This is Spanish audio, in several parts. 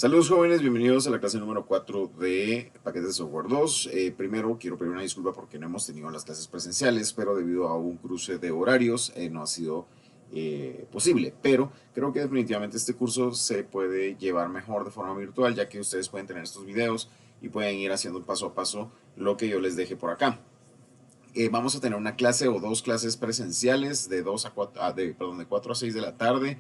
Saludos jóvenes, bienvenidos a la clase número 4 de Paquetes de Software 2. Primero quiero pedir una disculpa porque no hemos tenido las clases presenciales, pero debido a un cruce de horarios no ha sido posible. Pero creo que definitivamente este curso se puede llevar mejor de forma virtual, ya que ustedes pueden tener estos videos y pueden ir haciendo paso a paso lo que yo les deje por acá. Vamos a tener una clase o dos clases presenciales de 2 a 4, de 4 a 6 de la tarde.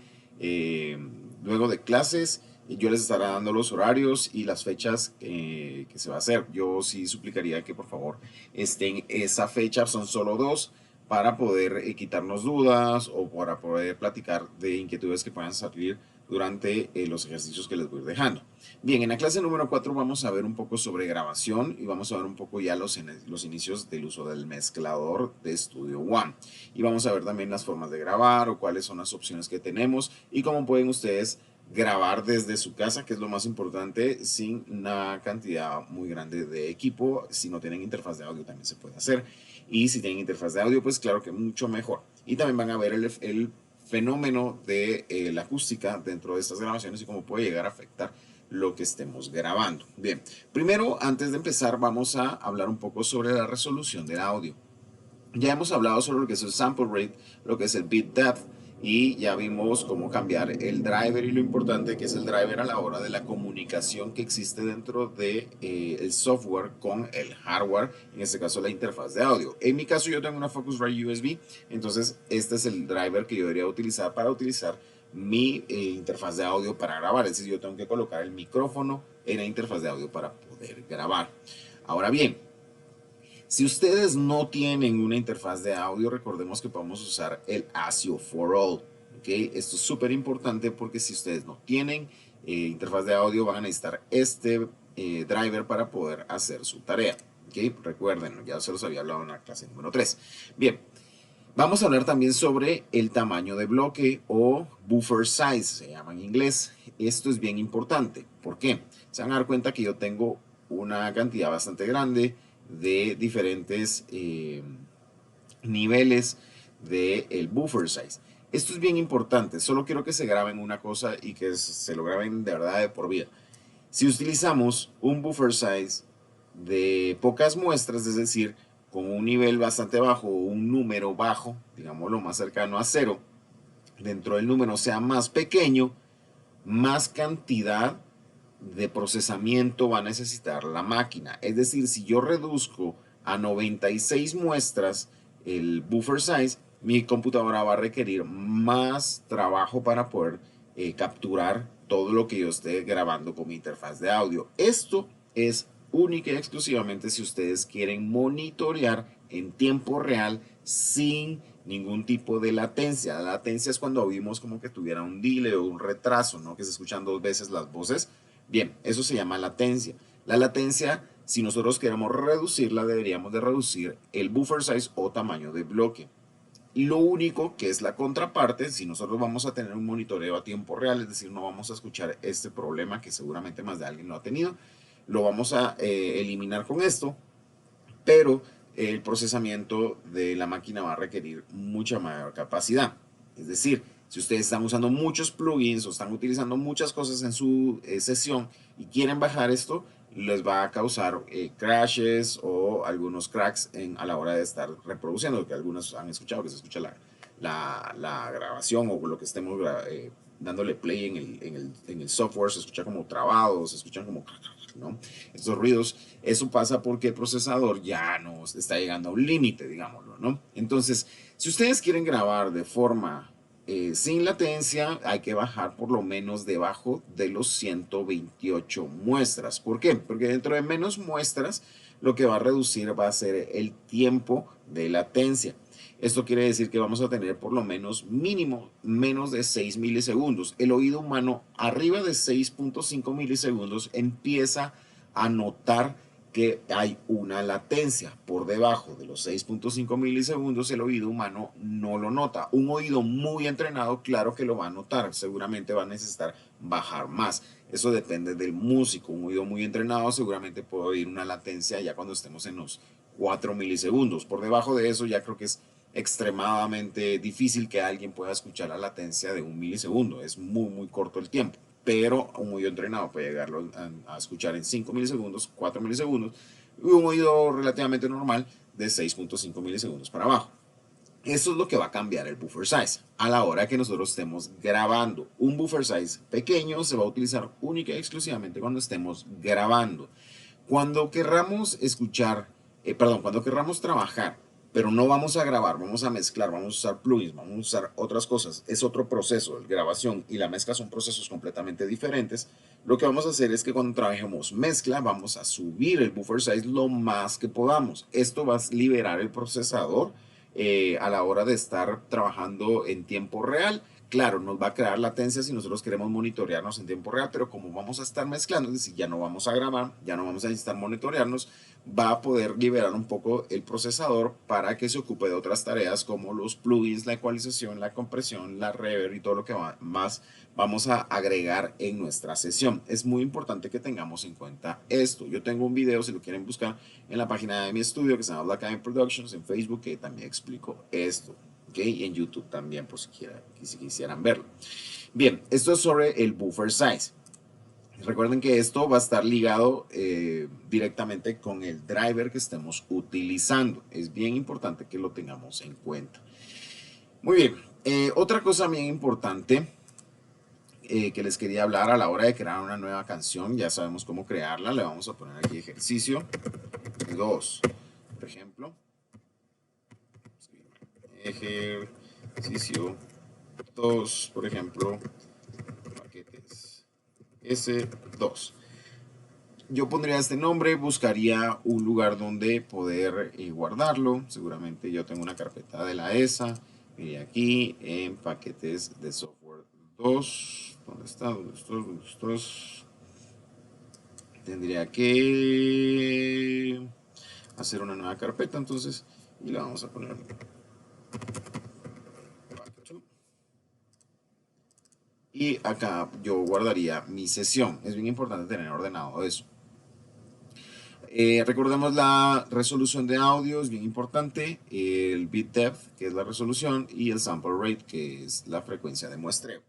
Luego de clases, yo les estaré dando los horarios y las fechas que se va a hacer. Yo sí suplicaría que por favor estén esa fecha, son solo dos, para poder quitarnos dudas o para poder platicar de inquietudes que puedan salir durante los ejercicios que les voy a ir dejando. Bien, en la clase número 4 vamos a ver un poco sobre grabación y vamos a ver un poco ya los inicios del uso del mezclador de Studio One. Y vamos a ver también las formas de grabar o cuáles son las opciones que tenemos y cómo pueden ustedes grabar desde su casa, que es lo más importante, sin una cantidad muy grande de equipo. Si no tienen interfaz de audio también se puede hacer. Y si tienen interfaz de audio, pues claro que mucho mejor. Y también van a ver el fenómeno de la acústica dentro de estas grabaciones y cómo puede llegar a afectar lo que estemos grabando. Bien, primero, antes de empezar, vamos a hablar un poco sobre la resolución del audio. Ya hemos hablado sobre lo que es el sample rate, lo que es el bit depth, y ya vimos cómo cambiar el driver y lo importante que es el driver a la hora de la comunicación que existe dentro de el software con el hardware, en este caso la interfaz de audio. En mi caso yo tengo una Focusrite USB, entonces este es el driver que yo debería utilizar para utilizar mi interfaz de audio para grabar. Es decir, yo tengo que colocar el micrófono en la interfaz de audio para poder grabar. Ahora bien, si ustedes no tienen una interfaz de audio, recordemos que podemos usar el ASIO for All. ¿Okay? Esto es súper importante porque si ustedes no tienen interfaz de audio, van a necesitar este driver para poder hacer su tarea. ¿Okay? Recuerden, ya se los había hablado en la clase número 3. Bien, vamos a hablar también sobre el tamaño de bloque o buffer size, se llama en inglés. Esto es bien importante. ¿Por qué? Se van a dar cuenta que yo tengo una cantidad bastante grande de diferentes niveles del buffer size. Esto es bien importante, solo quiero que se graben una cosa y que se lo graben de verdad de por vida. Si utilizamos un buffer size de pocas muestras, es decir, con un nivel bastante bajo o un número bajo, digamos lo más cercano a cero, dentro del número sea más pequeño, más cantidad de procesamiento va a necesitar la máquina. Es decir, si yo reduzco a 96 muestras el buffer size, mi computadora va a requerir más trabajo para poder capturar todo lo que yo esté grabando con mi interfaz de audio. Esto es única y exclusivamente si ustedes quieren monitorear en tiempo real sin ningún tipo de latencia. La latencia es cuando vimos como que tuviera un delay o un retraso, ¿no? Que se escuchan dos veces las voces. Bien, eso se llama latencia. La latencia, si nosotros queremos reducirla, deberíamos de reducir el buffer size o tamaño de bloque. Y lo único que es la contraparte, si nosotros vamos a tener un monitoreo a tiempo real, es decir, no vamos a escuchar este problema que seguramente más de alguien lo ha tenido, lo vamos a eliminar con esto, pero el procesamiento de la máquina va a requerir mucha mayor capacidad. Es decir, si ustedes están usando muchos plugins o están utilizando muchas cosas en su sesión y quieren bajar esto, les va a causar crashes o algunos cracks a la hora de estar reproduciendo, que algunos han escuchado que se escucha la grabación o lo que estemos dándole play en el software, se escucha como trabado, se escuchan como, ¿no? Estos ruidos, eso pasa porque el procesador ya no está llegando a un límite, digámoslo, ¿no? Entonces, si ustedes quieren grabar de forma sin latencia, hay que bajar por lo menos debajo de los 128 muestras. ¿Por qué? Porque dentro de menos muestras, lo que va a reducir va a ser el tiempo de latencia. Esto quiere decir que vamos a tener por lo menos mínimo menos de 6 milisegundos. El oído humano arriba de 6.5 milisegundos empieza a notar que hay una latencia. Por debajo de los 6.5 milisegundos el oído humano no lo nota. Un oído muy entrenado, claro que lo va a notar. Seguramente va a necesitar bajar más. Eso depende del músico. Un oído muy entrenado seguramente puede oír una latencia ya cuando estemos en los 4 milisegundos. Por debajo de eso ya creo que es extremadamente difícil que alguien pueda escuchar la latencia de un milisegundo. Es muy, muy corto el tiempo. pero un oído entrenado puede llegarlo a escuchar en 5 milisegundos, 4 milisegundos, y un oído relativamente normal de 6.5 milisegundos para abajo. Eso es lo que va a cambiar el buffer size. A la hora que nosotros estemos grabando, un buffer size pequeño se va a utilizar única y exclusivamente cuando estemos grabando. Cuando querramos escuchar, cuando querramos trabajar, pero no vamos a grabar, vamos a mezclar, vamos a usar plugins, vamos a usar otras cosas, es otro proceso. La grabación y la mezcla son procesos completamente diferentes. Lo que vamos a hacer es que cuando trabajemos mezcla, vamos a subir el buffer size lo más que podamos. Esto va a liberar el procesador a la hora de estar trabajando en tiempo real. Claro, nos va a crear latencia si nosotros queremos monitorearnos en tiempo real, pero como vamos a estar mezclando, es decir, ya no vamos a grabar, ya no vamos a necesitar monitorearnos, va a poder liberar un poco el procesador para que se ocupe de otras tareas como los plugins, la ecualización, la compresión, la reverb y todo lo que más vamos a agregar en nuestra sesión. Es muy importante que tengamos en cuenta esto. Yo tengo un video, si lo quieren buscar, en la página de mi estudio que se llama Black Eye Productions, en Facebook, que también explico esto. ¿Okay? Y en YouTube también, por si quisieran verlo. Bien, esto es sobre el buffer size. Recuerden que esto va a estar ligado directamente con el driver que estemos utilizando. Es bien importante que lo tengamos en cuenta. Muy bien, otra cosa bien importante que les quería hablar a la hora de crear una nueva canción. Ya sabemos cómo crearla. Le vamos a poner aquí ejercicio 2, por ejemplo. Ejercicio 2, por ejemplo, paquetes S2. Yo pondría este nombre, buscaría un lugar donde poder guardarlo. Seguramente yo tengo una carpeta de la ESA. Mire aquí en paquetes de software 2. ¿Dónde está? ¿Dónde está? ¿Dónde está? Tendría que hacer una nueva carpeta entonces y la vamos a poner y acá yo guardaría mi sesión. Es bien importante tener ordenado eso. Recordemos la resolución de audio, es bien importante, el bit depth, que es la resolución, y el sample rate, que es la frecuencia de muestreo.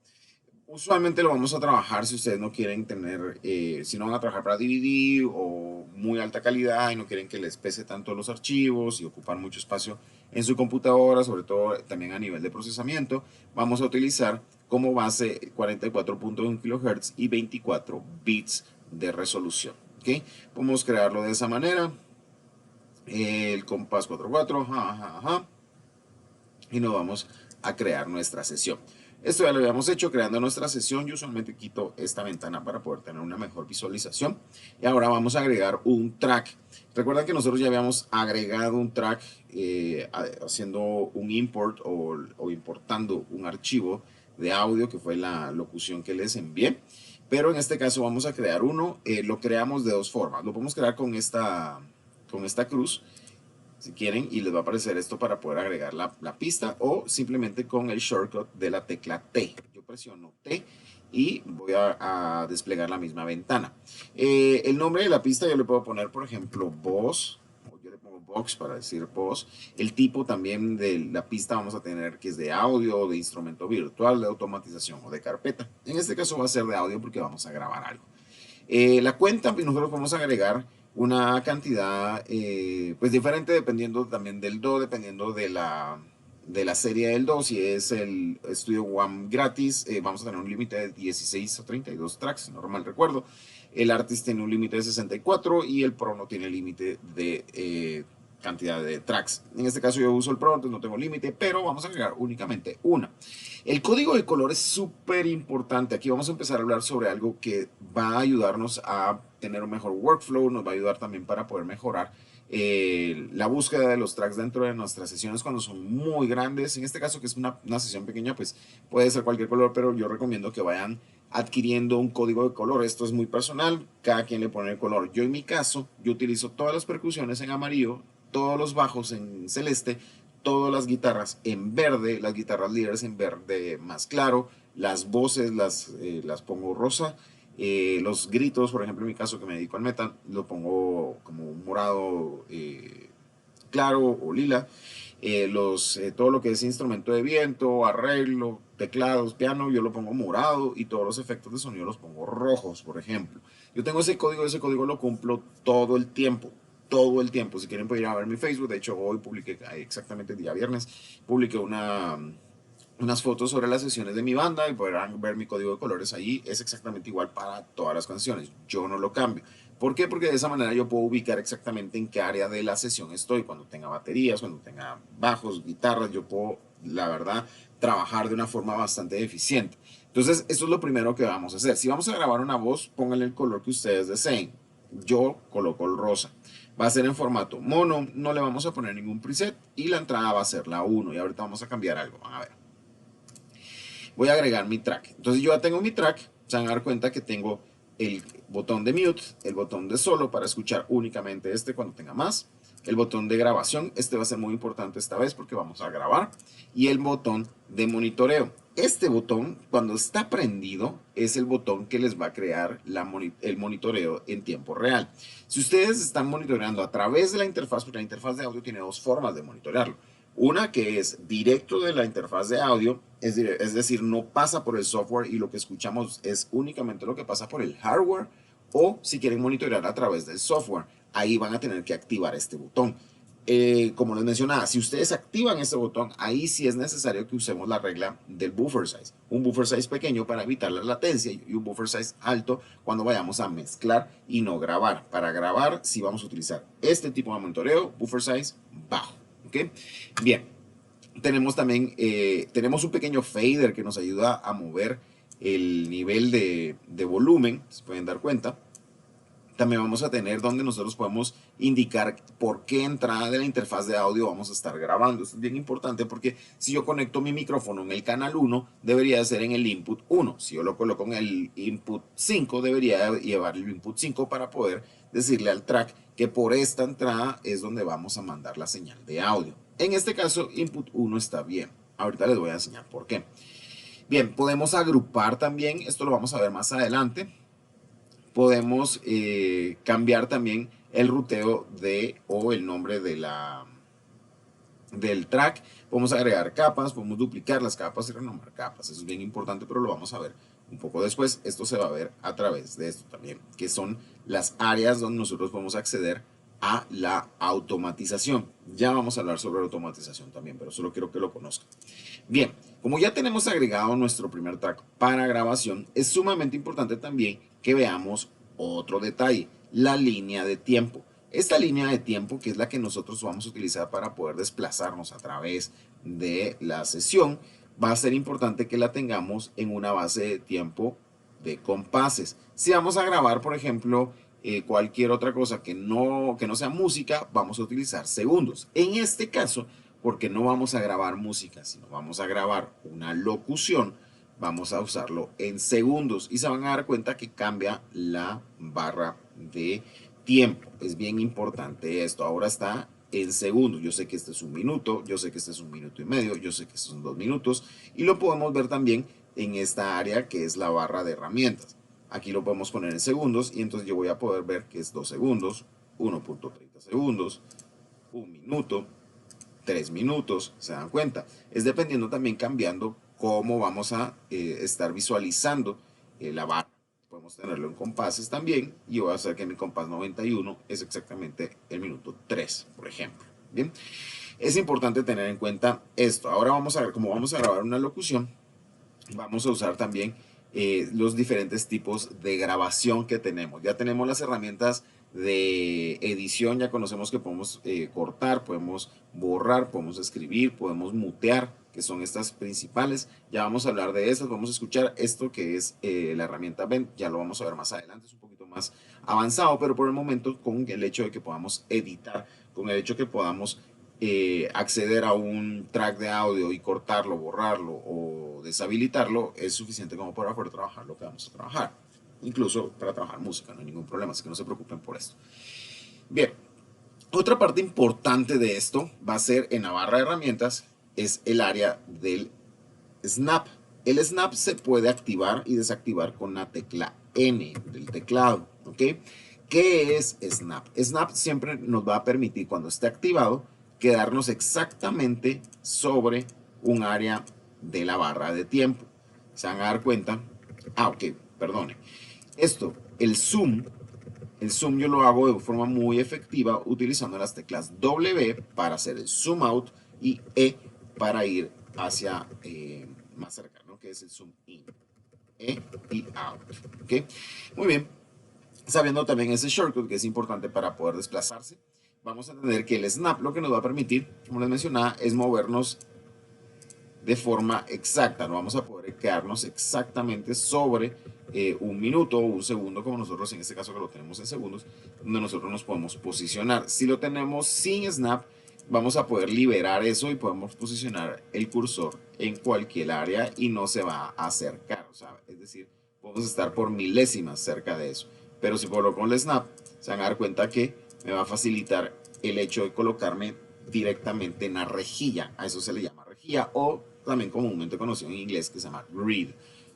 Usualmente lo vamos a trabajar si ustedes no quieren tener, si no van a trabajar para DVD o muy alta calidad y no quieren que les pese tanto los archivos y ocupar mucho espacio en su computadora, sobre todo también a nivel de procesamiento, vamos a utilizar como base 44.1 kHz y 24 bits de resolución. ¿Okay? Podemos crearlo de esa manera, el compás 44, y nos vamos a crear nuestra sesión. Esto ya lo habíamos hecho creando nuestra sesión. Yo usualmente quito esta ventana para poder tener una mejor visualización. Y ahora vamos a agregar un track. Recuerden que nosotros ya habíamos agregado un track haciendo un import o importando un archivo de audio que fue la locución que les envié. Pero en este caso vamos a crear uno. Lo creamos de dos formas. Lo podemos crear con esta cruz, si quieren, y les va a aparecer esto para poder agregar la pista o simplemente con el shortcut de la tecla T. Yo presiono T y voy a desplegar la misma ventana. El nombre de la pista yo le puedo poner, por ejemplo, voz, o yo le pongo box para decir voz. El tipo también de la pista vamos a tener que es de audio, de instrumento virtual, de automatización o de carpeta. En este caso va a ser de audio porque vamos a grabar algo. La cuenta, pues nosotros vamos a agregar una cantidad pues diferente dependiendo también del DO, dependiendo de la serie del DO. Si es el Studio One gratis, vamos a tener un límite de 16 o 32 tracks, si no mal recuerdo. El Artist tiene un límite de 64 y el Pro no tiene límite de cantidad de tracks. En este caso yo uso el Pro, entonces no tengo límite, pero vamos a agregar únicamente una. El código de color es súper importante. Aquí vamos a empezar a hablar sobre algo que va a ayudarnos a tener un mejor workflow, nos va a ayudar también para poder mejorar la búsqueda de los tracks dentro de nuestras sesiones cuando son muy grandes. En este caso, que es una sesión pequeña, pues puede ser cualquier color, pero yo recomiendo que vayan adquiriendo un código de color. Esto es muy personal, cada quien le pone el color. Yo en mi caso, yo utilizo todas las percusiones en amarillo, todos los bajos en celeste, todas las guitarras en verde, las guitarras líderes en verde más claro, las voces las pongo rosa, los gritos, por ejemplo en mi caso que me dedico al metal, lo pongo como un morado claro o lila, todo lo que es instrumento de viento, arreglo, teclados, piano, yo lo pongo morado y todos los efectos de sonido los pongo rojos, por ejemplo. Yo tengo ese código lo cumplo todo el tiempo. Todo el tiempo. Si quieren pueden ir a ver mi Facebook. De hecho, hoy publiqué, exactamente el día viernes, publiqué unas fotos sobre las sesiones de mi banda y podrán ver mi código de colores ahí. Es exactamente igual para todas las canciones. Yo no lo cambio. ¿Por qué? Porque de esa manera yo puedo ubicar exactamente en qué área de la sesión estoy. Cuando tenga baterías, cuando tenga bajos, guitarras, yo puedo, la verdad, trabajar de una forma bastante eficiente. Entonces, esto es lo primero que vamos a hacer. Si vamos a grabar una voz, pónganle el color que ustedes deseen. Yo coloco el rosa. Va a ser en formato mono, no le vamos a poner ningún preset y la entrada va a ser la 1. Y ahorita vamos a cambiar algo, van a ver. Voy a agregar mi track. Entonces yo ya tengo mi track, se van a dar cuenta que tengo el botón de mute, el botón de solo para escuchar únicamente este cuando tenga más, el botón de grabación, este va a ser muy importante esta vez porque vamos a grabar, y el botón de monitoreo. Este botón, cuando está prendido, es el botón que les va a crear el monitoreo en tiempo real. Si ustedes están monitoreando a través de la interfaz, porque la interfaz de audio tiene dos formas de monitorearlo. Una que es directo de la interfaz de audio, es decir, no pasa por el software y lo que escuchamos es únicamente lo que pasa por el hardware, o si quieren monitorear a través del software, ahí van a tener que activar este botón. Como les mencionaba, si ustedes activan este botón, ahí sí es necesario que usemos la regla del buffer size. Un buffer size pequeño para evitar la latencia y un buffer size alto cuando vayamos a mezclar y no grabar. Para grabar, sí vamos a utilizar este tipo de monitoreo, buffer size bajo. ¿Okay? Bien, tenemos también tenemos un pequeño fader que nos ayuda a mover el nivel de volumen, se pueden dar cuenta. También vamos a tener donde nosotros podemos indicar por qué entrada de la interfaz de audio vamos a estar grabando. Esto es bien importante porque si yo conecto mi micrófono en el canal 1, debería ser en el input 1. Si yo lo coloco en el input 5, debería llevar el input 5 para poder decirle al track que por esta entrada es donde vamos a mandar la señal de audio. En este caso, input 1 está bien. Ahorita les voy a enseñar por qué. Bien, podemos agrupar también, esto lo vamos a ver más adelante. Podemos cambiar también el ruteo o el nombre del track. Podemos agregar capas, podemos duplicar las capas y renombrar capas. Eso es bien importante, pero lo vamos a ver un poco después. Esto se va a ver a través de esto también, que son las áreas donde nosotros podemos acceder a la automatización. Ya vamos a hablar sobre la automatización también, pero solo quiero que lo conozcan. Bien, como ya tenemos agregado nuestro primer track para grabación, es sumamente importante también que veamos otro detalle, la línea de tiempo. Esta línea de tiempo, que es la que nosotros vamos a utilizar para poder desplazarnos a través de la sesión, va a ser importante que la tengamos en una base de tiempo de compases. Si vamos a grabar, por ejemplo, cualquier otra cosa que no sea música, vamos a utilizar segundos. En este caso, porque no vamos a grabar música, sino vamos a grabar una locución, vamos a usarlo en segundos y se van a dar cuenta que cambia la barra de tiempo. Es bien importante esto. Ahora está en segundos. Yo sé que este es un minuto, yo sé que este es un minuto y medio, yo sé que estos son 2 minutos y lo podemos ver también en esta área que es la barra de herramientas. Aquí lo podemos poner en segundos y entonces yo voy a poder ver que es 2 segundos, 1.30 segundos, 1 minuto, 3 minutos, ¿se dan cuenta? Es dependiendo también cambiando cómo vamos a estar visualizando la barra. Podemos tenerlo en compases también y voy a hacer que mi compás 91 es exactamente el minuto 3, por ejemplo. Bien, es importante tener en cuenta esto. Ahora vamos a ver cómo vamos a grabar una locución. Vamos a usar también los diferentes tipos de grabación que tenemos. Ya tenemos las herramientas de edición, ya conocemos que podemos cortar, podemos borrar, podemos escribir, podemos mutear, que son estas principales. Ya vamos a hablar de estas, vamos a escuchar esto que es la herramienta Bend, ya lo vamos a ver más adelante, es un poquito más avanzado, pero por el momento con el hecho de que podamos editar, con el hecho de que podamos acceder a un track de audio y cortarlo, borrarlo o deshabilitarlo es suficiente como para poder trabajar lo que vamos a trabajar. Incluso para trabajar música, no hay ningún problema, así que no se preocupen por esto. Bien, otra parte importante de esto va a ser en la barra de herramientas, es el área del snap. El snap se puede activar y desactivar con la tecla N del teclado, ¿ok? ¿Qué es snap? Snap siempre nos va a permitir, cuando esté activado, quedarnos exactamente sobre un área de la barra de tiempo. Se van a dar cuenta. Ok, perdone. Esto, el zoom yo lo hago de forma muy efectiva utilizando las teclas W para hacer el zoom out y E para ir hacia más cercano, que es el zoom in. E y out. ¿Okay? Muy bien. Sabiendo también ese shortcut que es importante para poder desplazarse, vamos a entender que el snap lo que nos va a permitir, como les mencionaba, es movernos de forma exacta. No vamos a poder quedarnos exactamente sobre un minuto o un segundo, como nosotros en este caso que lo tenemos en segundos, donde nosotros nos podemos posicionar. Si lo tenemos sin snap, vamos a poder liberar eso y podemos posicionar el cursor en cualquier área y no se va a acercar. O sea, es decir, podemos estar por milésimas cerca de eso. Pero si coloco el snap, se van a dar cuenta que me va a facilitar el hecho de colocarme directamente en la rejilla. A eso se le llama rejilla o también comúnmente conocido en inglés que se llama grid.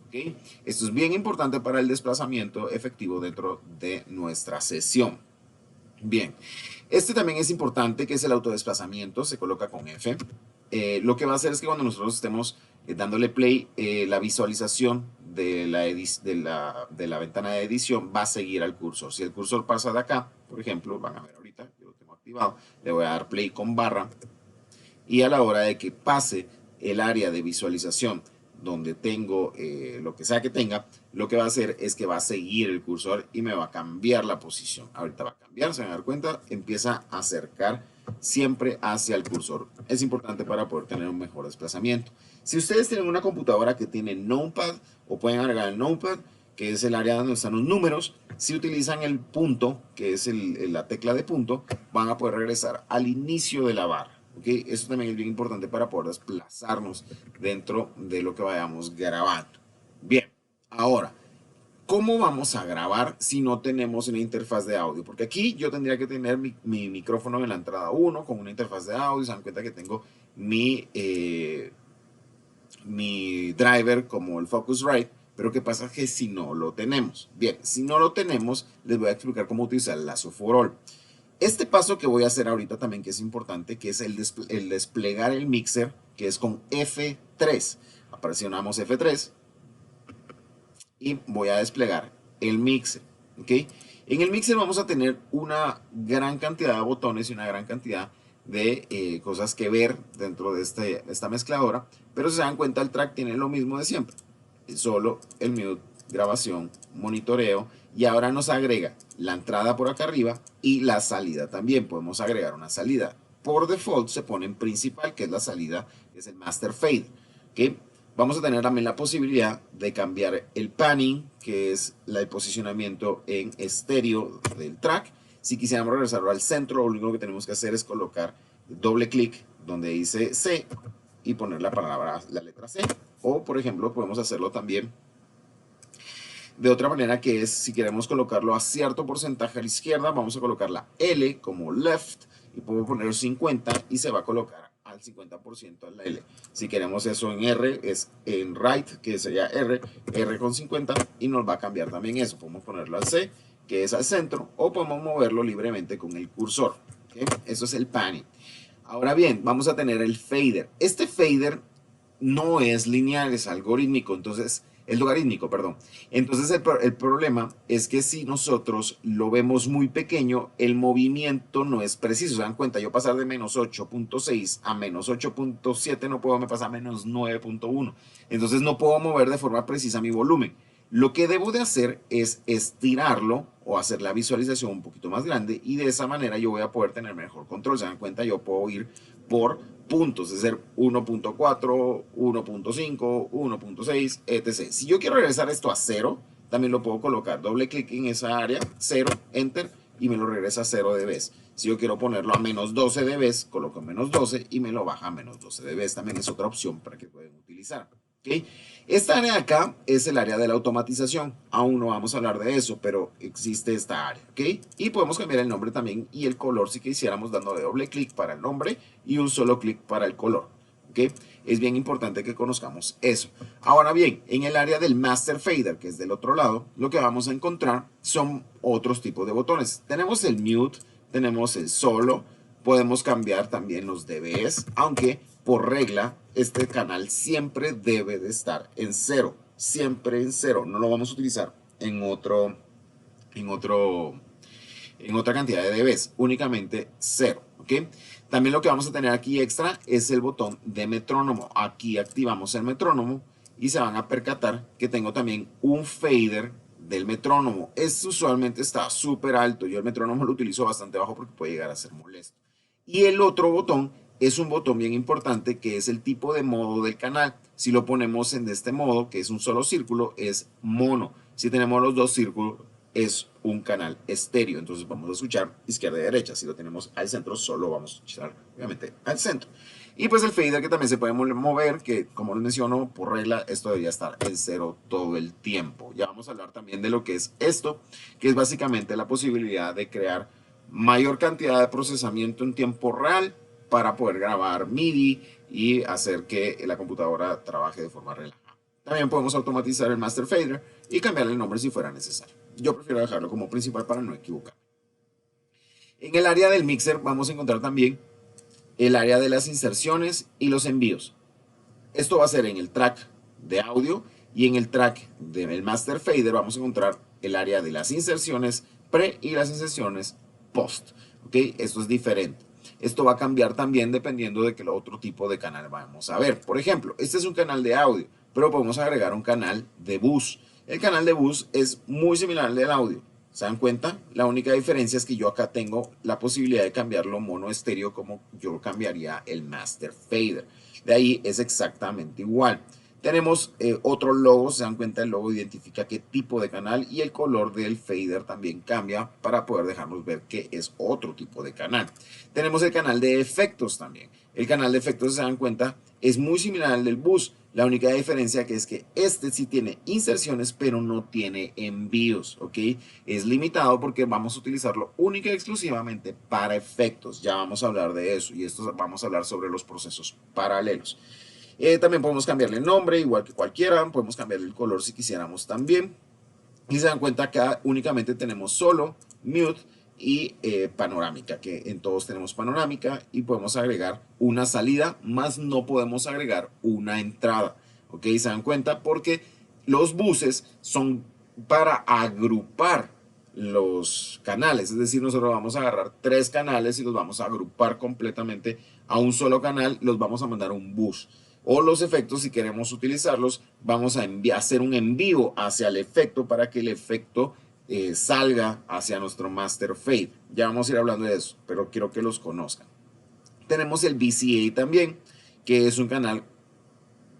¿Okay? Esto es bien importante para el desplazamiento efectivo dentro de nuestra sesión. Bien, este también es importante, que es el autodesplazamiento, se coloca con F. Lo que va a hacer es que cuando nosotros estemos dándole play, la visualización de la ventana de edición va a seguir al cursor. Si el cursor pasa de acá, por ejemplo, van a ver ahorita, yo lo tengo activado, le voy a dar play con barra y a la hora de que pase el área de visualización donde tengo lo que sea que tenga, lo que va a hacer es que va a seguir el cursor y me va a cambiar la posición. Ahorita va a cambiar, se van a dar cuenta, empieza a acercar siempre hacia el cursor. Es importante para poder tener un mejor desplazamiento. Si ustedes tienen una computadora que tiene Notepad o pueden agregar el Notepad, que es el área donde están los números, si utilizan el punto, que es la tecla de punto, van a poder regresar al inicio de la barra. ¿Okay? Eso también es bien importante para poder desplazarnos dentro de lo que vayamos grabando. Bien, ahora, ¿cómo vamos a grabar si no tenemos una interfaz de audio? Porque aquí yo tendría que tener mi micrófono en la entrada 1 con una interfaz de audio. Se dan cuenta que tengo mi driver como el Focusrite. Pero ¿qué pasa? Que si no lo tenemos. Bien, si no lo tenemos, les voy a explicar cómo utilizar el Lasso for All. Este paso que voy a hacer ahorita también, que es importante, que es el desplegar el mixer, que es con F3. Presionamos F3 y voy a desplegar el mixer. ¿Okay? En el mixer vamos a tener una gran cantidad de botones y una gran cantidad de cosas que ver dentro de esta mezcladora, pero si se dan cuenta el track tiene lo mismo de siempre. Solo el mute, grabación, monitoreo, y ahora nos agrega la entrada por acá arriba y la salida también. Podemos agregar una salida. Por default se pone en principal, que es la salida, que es el master fade. ¿Okay? Vamos a tener también la posibilidad de cambiar el panning, que es el posicionamiento en estéreo del track. Si quisiéramos regresarlo al centro, lo único que tenemos que hacer es colocar doble clic donde dice C y poner la letra C. O, por ejemplo, podemos hacerlo también de otra manera, que es, si queremos colocarlo a cierto porcentaje a la izquierda, vamos a colocar la L como left y puedo poner 50 y se va a colocar al 50% a la L. Si queremos eso en R, es en right, que sería R con 50, y nos va a cambiar también eso. Podemos ponerlo al C, que es al centro, o podemos moverlo libremente con el cursor. ¿Okay? Eso es el panning. Ahora bien, vamos a tener el fader. Este fader no es lineal, es algorítmico, entonces es logarítmico, perdón. Entonces el problema es que si nosotros lo vemos muy pequeño, el movimiento no es preciso. Se dan cuenta, yo pasar de menos 8.6 a menos 8.7 no puedo, me pasa a menos 9.1. Entonces no puedo mover de forma precisa mi volumen. Lo que debo de hacer es estirarlo o hacer la visualización un poquito más grande y de esa manera yo voy a poder tener mejor control. Se dan cuenta, yo puedo ir por puntos, es decir, 1.4, 1.5, 1.6, etc. Si yo quiero regresar esto a 0, también lo puedo colocar. Doble clic en esa área, 0, enter, y me lo regresa a 0 dB. Si yo quiero ponerlo a menos 12 dB, coloco menos 12 y me lo baja a menos 12 dB. También es otra opción para que pueden utilizar. ¿Okay? Esta área de acá es el área de la automatización. Aún no vamos a hablar de eso, pero existe esta área. ¿Okay? Y podemos cambiar el nombre también y el color si quisiéramos, dándole doble clic para el nombre y un solo clic para el color. ¿Okay? Es bien importante que conozcamos eso. Ahora bien, en el área del Master Fader, que es del otro lado, lo que vamos a encontrar son otros tipos de botones. Tenemos el Mute, tenemos el Solo, Podemos cambiar también los dBs, aunque por regla este canal siempre debe de estar en cero, siempre en cero. No lo vamos a utilizar en en otro, en otra cantidad de dBs, únicamente cero, ¿ok? También lo que vamos a tener aquí extra es el botón de metrónomo. Aquí activamos el metrónomo y se van a percatar que tengo también un fader del metrónomo. Este usualmente está súper alto. Yo el metrónomo lo utilizo bastante bajo porque puede llegar a ser molesto. Y el otro botón es un botón bien importante que es el tipo de modo del canal. Si lo ponemos en este modo, que es un solo círculo, es mono. Si tenemos los dos círculos, es un canal estéreo. Entonces vamos a escuchar izquierda y derecha. Si lo tenemos al centro, solo vamos a escuchar, obviamente, al centro. Y pues el fader que también se puede mover, que como les menciono, por regla, esto debería estar en cero todo el tiempo. Ya vamos a hablar también de lo que es esto, que es básicamente la posibilidad de crear mayor cantidad de procesamiento en tiempo real para poder grabar MIDI y hacer que la computadora trabaje de forma relajada. También podemos automatizar el master fader y cambiarle el nombre si fuera necesario. Yo prefiero dejarlo como principal para no equivocar. En el área del mixer vamos a encontrar también el área de las inserciones y los envíos. Esto va a ser en el track de audio y en el track del master fader vamos a encontrar el área de las inserciones pre y las inserciones post. ¿Okay? Esto es diferente. Esto va a cambiar también dependiendo de qué otro tipo de canal vamos a ver. Por ejemplo, este es un canal de audio, pero podemos agregar un canal de bus. El canal de bus es muy similar al del audio. ¿Se dan cuenta? La única diferencia es que yo acá tengo la posibilidad de cambiarlo mono estéreo como yo cambiaría el master fader. De ahí es exactamente igual. Tenemos otro logo, se dan cuenta, el logo identifica qué tipo de canal y el color del fader también cambia para poder dejarnos ver que es otro tipo de canal. Tenemos el canal de efectos también. El canal de efectos, se dan cuenta, es muy similar al del bus. La única diferencia que es que este sí tiene inserciones, pero no tiene envíos, ¿ok? Es limitado porque vamos a utilizarlo única y exclusivamente para efectos. Ya vamos a hablar de eso y esto vamos a hablar sobre los procesos paralelos. También podemos cambiarle el nombre, igual que cualquiera. Podemos cambiarle el color si quisiéramos también. Y se dan cuenta que únicamente tenemos solo mute y panorámica, que en todos tenemos panorámica y podemos agregar una salida, más no podemos agregar una entrada. ¿Ok? Se dan cuenta porque los buses son para agrupar los canales, es decir, nosotros vamos a agarrar tres canales y los vamos a agrupar completamente a un solo canal, los vamos a mandar a un bus. O los efectos, si queremos utilizarlos, vamos a hacer un envío hacia el efecto para que el efecto salga hacia nuestro master fade. Ya vamos a ir hablando de eso, pero quiero que los conozcan. Tenemos el VCA también, que es un canal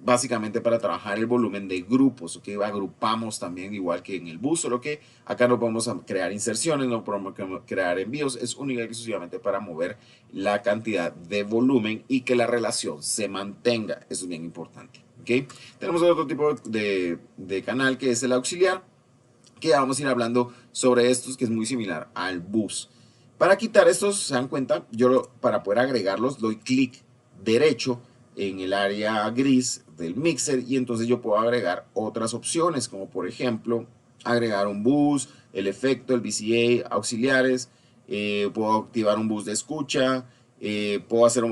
básicamente para trabajar el volumen de grupos, ¿ok? Agrupamos también igual que en el bus, solo que acá no podemos crear inserciones, no podemos crear envíos, es única y exclusivamente para mover la cantidad de volumen y que la relación se mantenga, eso es bien importante, ¿ok? Tenemos otro tipo de canal que es el auxiliar, que ya vamos a ir hablando sobre estos, que es muy similar al bus. Para quitar estos, se dan cuenta, yo para poder agregarlos doy clic derecho en el área gris del mixer y entonces yo puedo agregar otras opciones, como por ejemplo agregar un bus, el efecto, el VCA, auxiliares, puedo activar un bus de escucha, puedo hacer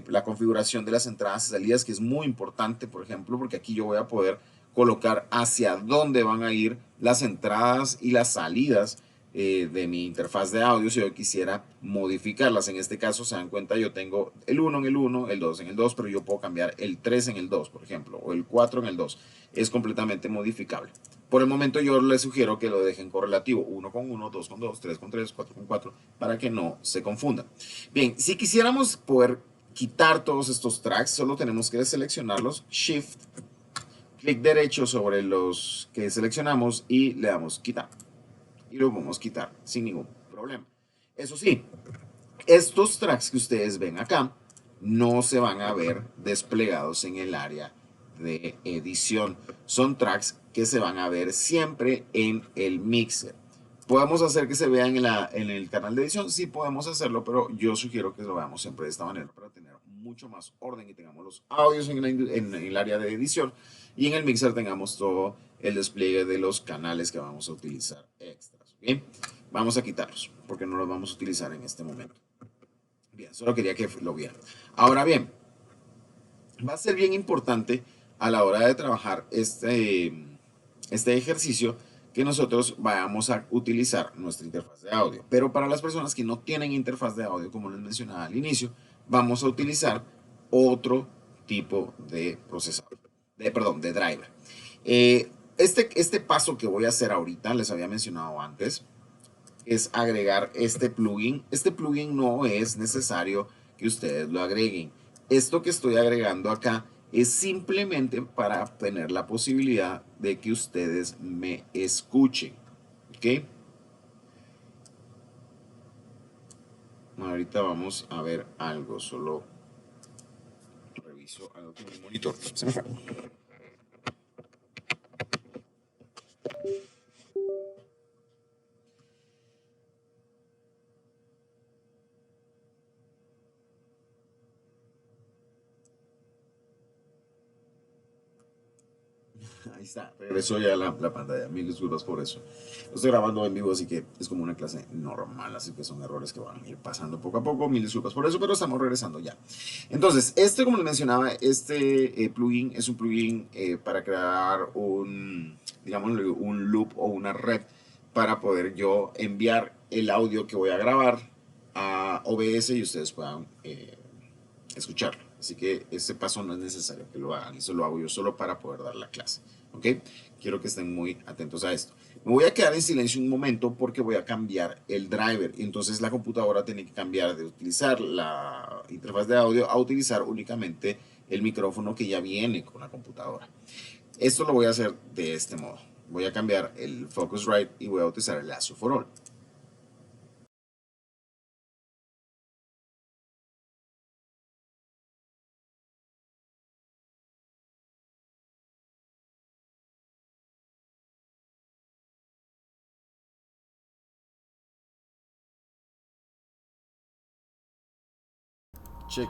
la configuración de las entradas y salidas, que es muy importante, por ejemplo, porque aquí yo voy a poder colocar hacia dónde van a ir las entradas y las salidas de mi interfaz de audio si yo quisiera modificarlas. En este caso, se dan cuenta, yo tengo el 1 en el 1, el 2 en el 2, pero yo puedo cambiar el 3 en el 2, por ejemplo, o el 4 en el 2. Es completamente modificable. Por el momento yo les sugiero que lo dejen correlativo, 1 con 1, 2 con 2, 3 con 3, 4 con 4, para que no se confundan. Bien, si quisiéramos poder quitar todos estos tracks, solo tenemos que seleccionarlos, Shift, clic derecho sobre los que seleccionamos y le damos quitar. Y lo podemos quitar sin ningún problema. Eso sí, estos tracks que ustedes ven acá no se van a ver desplegados en el área de edición. Son tracks que se van a ver siempre en el mixer. ¿Podemos hacer que se vean en el canal de edición? Sí, podemos hacerlo, pero yo sugiero que lo veamos siempre de esta manera para tener mucho más orden y tengamos los audios en el área de edición y en el mixer tengamos todo el despliegue de los canales que vamos a utilizar extras. Bien, vamos a quitarlos porque no los vamos a utilizar en este momento. Bien, solo quería que lo vieran. Ahora bien, va a ser bien importante a la hora de trabajar este ejercicio que nosotros vayamos a utilizar nuestra interfaz de audio. Pero para las personas que no tienen interfaz de audio, como les mencionaba al inicio, vamos a utilizar otro tipo de procesador, perdón, de driver. Este paso que voy a hacer ahorita, les había mencionado antes, es agregar este plugin. Este plugin no es necesario que ustedes lo agreguen. Esto que estoy agregando acá es simplemente para tener la posibilidad de que ustedes me escuchen. ¿Ok? Ahorita vamos a ver algo. Solo reviso algo con mi monitor. Se me fue. Ahí está, regresó ya la pantalla. Mil disculpas por eso. Lo estoy grabando en vivo, así que es como una clase normal, así que son errores que van a ir pasando poco a poco. Mil disculpas por eso, pero estamos regresando ya. Entonces, como les mencionaba, este plugin es un plugin para crear digamos, un loop o una red para poder yo enviar el audio que voy a grabar a OBS y ustedes puedan escucharlo. Así que ese paso no es necesario que lo hagan, eso lo hago yo solo para poder dar la clase. ¿Ok? Quiero que estén muy atentos a esto. Me voy a quedar en silencio un momento porque voy a cambiar el driver. Entonces la computadora tiene que cambiar de utilizar la interfaz de audio a utilizar únicamente el micrófono que ya viene con la computadora. Esto lo voy a hacer de este modo. Voy a cambiar el Focusrite y voy a utilizar el ASIO for All. Check.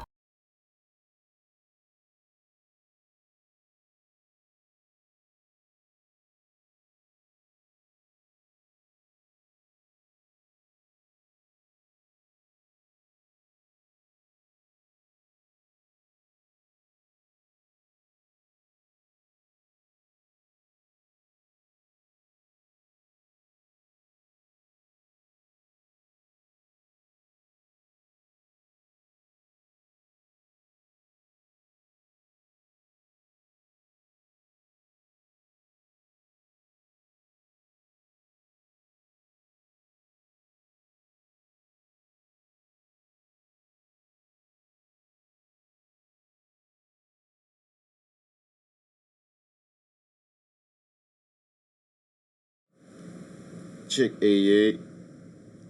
Check,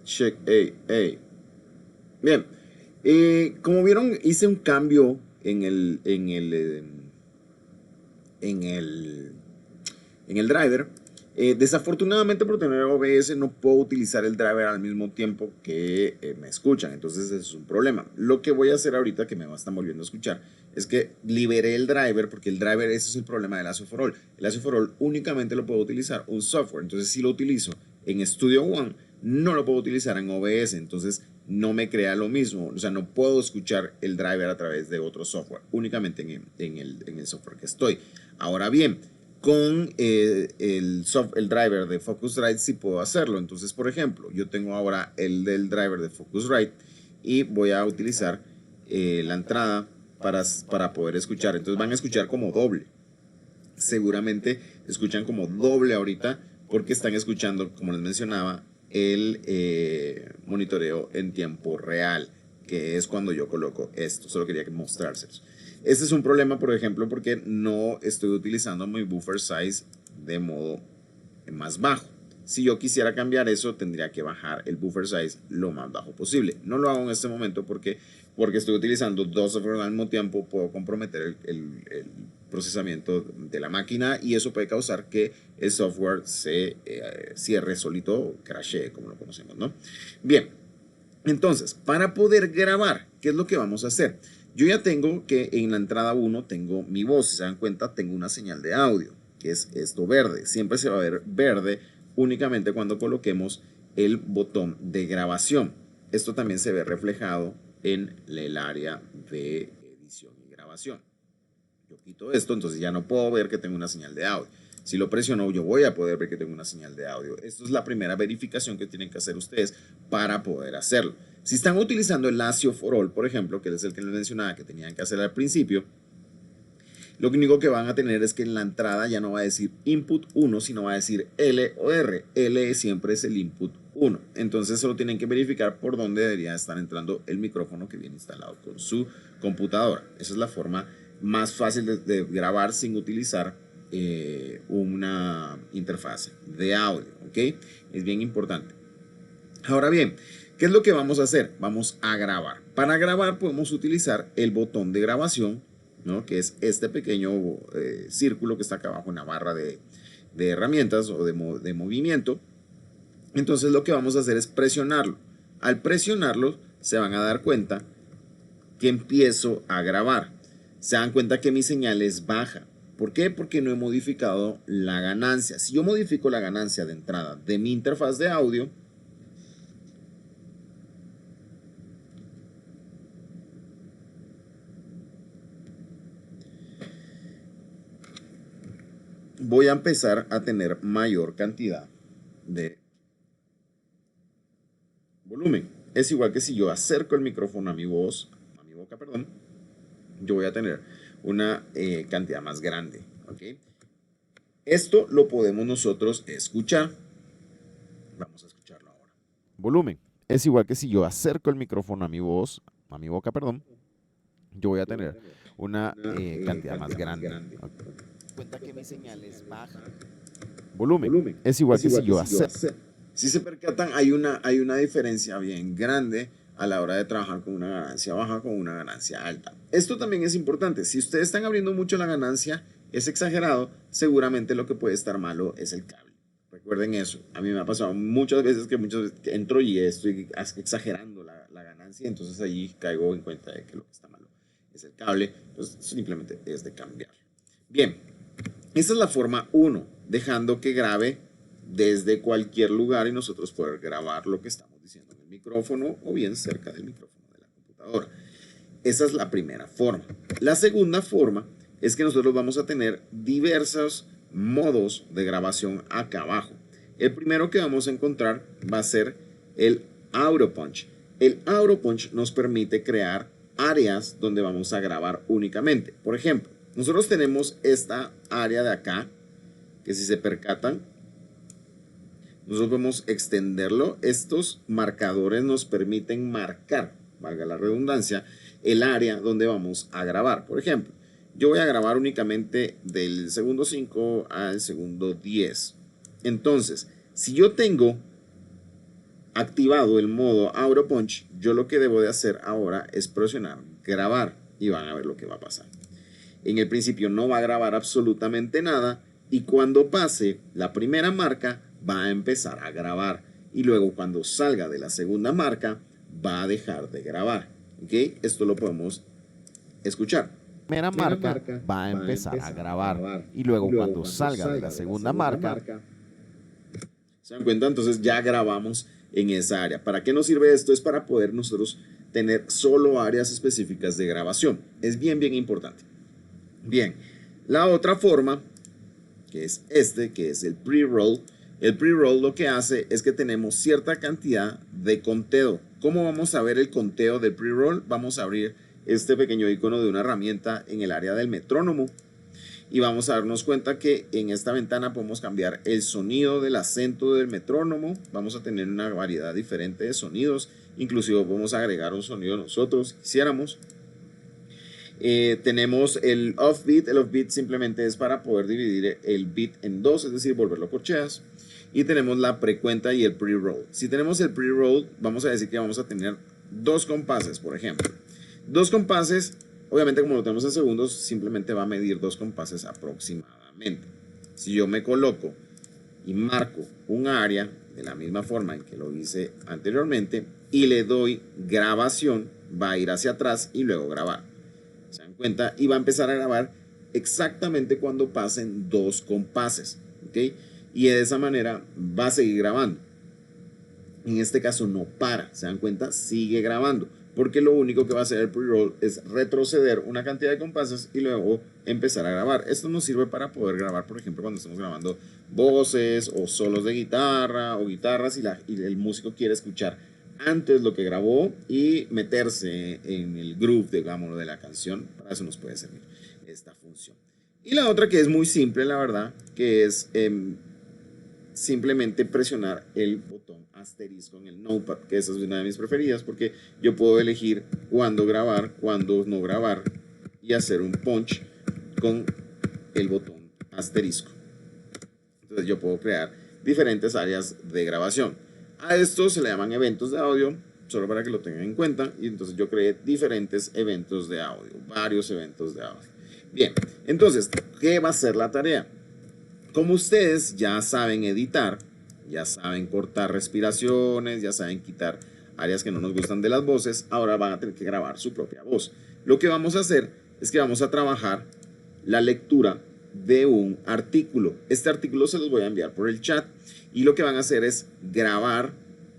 check, Bien, como vieron, hice un cambio en el, en el driver. Desafortunadamente por tener OBS no puedo utilizar el driver al mismo tiempo que me escuchan, entonces es un problema. Lo que voy a hacer ahorita, que me están volviendo a escuchar, es que liberé el driver, porque el driver, ese es el problema del ASIO for All. El ASIO for All únicamente lo puedo utilizar un software, entonces si lo utilizo en Studio One, no lo puedo utilizar en OBS, entonces no me crea lo mismo, o sea, no puedo escuchar el driver a través de otro software, únicamente en el software que estoy. Ahora bien, con el driver de Focusrite sí puedo hacerlo. Entonces, por ejemplo, yo tengo ahora el del driver de Focusrite y voy a utilizar la entrada para poder escuchar. Entonces van a escuchar como doble. Seguramente escuchan como doble ahorita porque están escuchando, como les mencionaba, el monitoreo en tiempo real, que es cuando yo coloco esto. Solo quería mostrárselos. Este es un problema, por ejemplo, porque no estoy utilizando mi buffer size de modo más bajo. Si yo quisiera cambiar eso, tendría que bajar el buffer size lo más bajo posible. No lo hago en este momento porque estoy utilizando dos softwares al mismo tiempo. Puedo comprometer el procesamiento de la máquina y eso puede causar que el software se cierre solito o crashee, como lo conocemos, ¿no? Bien, entonces, para poder grabar, ¿qué es lo que vamos a hacer? Yo ya tengo que en la entrada 1 tengo mi voz. Si se dan cuenta, tengo una señal de audio, que es esto verde. Siempre se va a ver verde únicamente cuando coloquemos el botón de grabación. Esto también se ve reflejado en el área de edición y grabación. Yo quito esto, entonces ya no puedo ver que tengo una señal de audio. Si lo presiono, yo voy a poder ver que tengo una señal de audio. Esto es la primera verificación que tienen que hacer ustedes para poder hacerlo. Si están utilizando el ASIO for All, por ejemplo, que es el que les mencionaba que tenían que hacer al principio, lo único que van a tener es que en la entrada ya no va a decir input 1, sino va a decir L o R. L siempre es el input 1. Entonces solo tienen que verificar por dónde debería estar entrando el micrófono que viene instalado con su computadora. Esa es la forma más fácil de grabar sin utilizar una interfaz de audio, ¿ok? Es bien importante. Ahora bien, ¿qué es lo que vamos a hacer? Vamos a grabar. Para grabar podemos utilizar el botón de grabación, ¿no? Que es este pequeño círculo que está acá abajo en la barra de herramientas o de movimiento. Entonces lo que vamos a hacer es presionarlo. Al presionarlo se van a dar cuenta que empiezo a grabar. Se dan cuenta que mi señal es baja. ¿Por qué? Porque no he modificado la ganancia. Si yo modifico la ganancia de entrada de mi interfaz de audio, voy a empezar a tener mayor cantidad de volumen. Es igual que si yo acerco el micrófono a mi boca, yo voy a tener una cantidad más grande, ¿ok? Esto lo podemos nosotros escuchar. Vamos a escucharlo ahora. Volumen. Es igual que si yo acerco el micrófono a mi boca, yo voy a tener una cantidad más grande. Cuenta que mi señal es baja. Volumen. Es igual que si yo acerco. Si se percatan, hay una diferencia bien grande a la hora de trabajar con una ganancia baja con una ganancia alta. Esto también es importante. Si ustedes están abriendo mucho la ganancia, es exagerado, seguramente lo que puede estar malo es el cable. Recuerden eso. A mí me ha pasado muchas veces que entro y estoy exagerando la ganancia, entonces allí caigo en cuenta de que lo que está malo es el cable. Entonces simplemente es de cambiarlo. Bien, esta es la forma 1, dejando que grabe desde cualquier lugar y nosotros poder grabar lo que estamos diciendo en el micrófono o bien cerca del micrófono de la computadora. Esa es la primera forma. La segunda forma es que nosotros vamos a tener diversos modos de grabación acá abajo. El primero que vamos a encontrar va a ser el Auto Punch. El Auto Punch nos permite crear áreas donde vamos a grabar únicamente. Por ejemplo, nosotros tenemos esta área de acá, que si se percatan, nosotros podemos extenderlo. Estos marcadores nos permiten marcar, valga la redundancia, el área donde vamos a grabar. Por ejemplo, yo voy a grabar únicamente del segundo 5 al segundo 10. Entonces, si yo tengo activado el modo Auto Punch, yo lo que debo de hacer ahora es presionar grabar y van a ver lo que va a pasar. En el principio no va a grabar absolutamente nada y cuando pase la primera marca va a empezar a grabar y luego cuando salga de la segunda marca va a dejar de grabar. ¿Okay? Esto lo podemos escuchar. Primera marca va a empezar a grabar y luego cuando salga de la segunda marca, ¿se dan cuenta? Entonces ya grabamos en esa área. ¿Para qué nos sirve esto? Es para poder nosotros tener solo áreas específicas de grabación. Es bien, bien importante. Bien, la otra forma, que es que es el pre-roll. El pre-roll lo que hace es que tenemos cierta cantidad de conteo. ¿Cómo vamos a ver el conteo del pre-roll? Vamos a abrir este pequeño icono de una herramienta en el área del metrónomo y vamos a darnos cuenta que en esta ventana podemos cambiar el sonido del acento del metrónomo. Vamos a tener una variedad diferente de sonidos, inclusive podemos agregar un sonido nosotros si quisiéramos. Tenemos el offbeat. El offbeat simplemente es para poder dividir el beat en dos, es decir, volverlo corcheas. Y tenemos la precuenta y el pre-roll. Si tenemos el pre-roll, vamos a decir que vamos a tener dos compases, por ejemplo. Dos compases, obviamente como lo tenemos en segundos, simplemente va a medir dos compases aproximadamente. Si yo me coloco y marco un área de la misma forma en que lo hice anteriormente y le doy grabación, va a ir hacia atrás y luego grabar. ¿Se dan cuenta? Y va a empezar a grabar exactamente cuando pasen dos compases. ¿Ok? Y de esa manera va a seguir grabando. En este caso no para. ¿Se dan cuenta? Sigue grabando. porque lo único que va a hacer el pre-roll es retroceder una cantidad de compases y luego empezar a grabar. Esto nos sirve para poder grabar, por ejemplo, cuando estamos grabando voces o solos de guitarra o guitarras y el músico quiere escuchar antes lo que grabó y meterse en el groove, digamos, de la canción. Para eso nos puede servir esta función. Y la otra que es muy simple, la verdad, que es simplemente presionar el botón asterisco en el notepad, que esa es una de mis preferidas porque yo puedo elegir cuándo grabar, cuándo no grabar y hacer un punch con el botón asterisco. Entonces yo puedo crear diferentes áreas de grabación. A esto se le llaman eventos de audio, solo para que lo tengan en cuenta, y entonces yo creé diferentes eventos de audio, varios eventos de audio. Bien, entonces, ¿qué va a ser la tarea? Como ustedes ya saben editar, ya saben cortar respiraciones, ya saben quitar áreas que no nos gustan de las voces, ahora van a tener que grabar su propia voz. Lo que vamos a hacer es que vamos a trabajar la lectura de un artículo. Este artículo se los voy a enviar por el chat y lo que van a hacer es grabar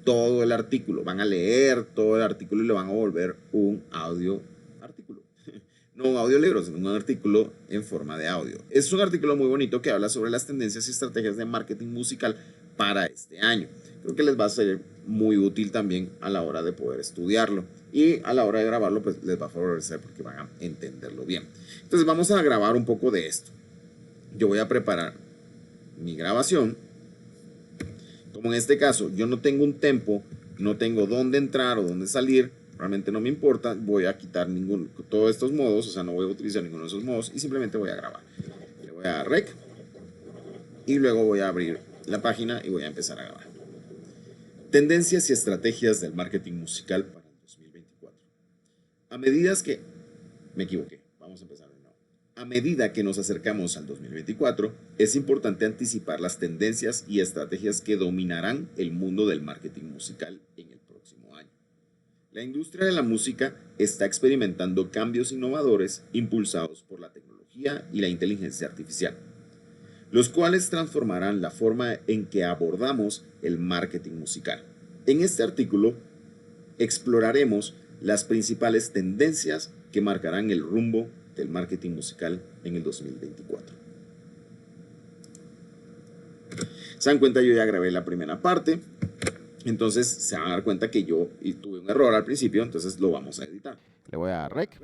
todo el artículo. Van a leer todo el artículo y lo van a volver un audio artículo. No un audiolibro, sino un artículo en forma de audio. Es un artículo muy bonito que habla sobre las tendencias y estrategias de marketing musical para este año. Creo que les va a ser muy útil también a la hora de poder estudiarlo. Y a la hora de grabarlo, pues les va a favorecer porque van a entenderlo bien. Entonces vamos a grabar un poco de esto. Yo voy a preparar mi grabación. Como en este caso, yo no tengo un tempo, no tengo dónde entrar o dónde salir, realmente no me importa, voy a quitar todos estos modos, o sea, no voy a utilizar ninguno de esos modos y simplemente voy a grabar. Le voy a dar rec y luego voy a abrir la página y voy a empezar a grabar. Tendencias y estrategias del marketing musical para el 2024. A medida que... Me equivoqué, vamos a empezar de nuevo. A medida que nos acercamos al 2024, es importante anticipar las tendencias y estrategias que dominarán el mundo del marketing musical en el próximo año. La industria de la música está experimentando cambios innovadores impulsados por la tecnología y la inteligencia artificial, los cuales transformarán la forma en que abordamos el marketing musical. En este artículo exploraremos las principales tendencias que marcarán el rumbo del marketing musical en el 2024. Se dan cuenta, yo ya grabé la primera parte. Entonces se van a dar cuenta que yo tuve un error al principio, entonces lo vamos a editar. Le voy a dar rec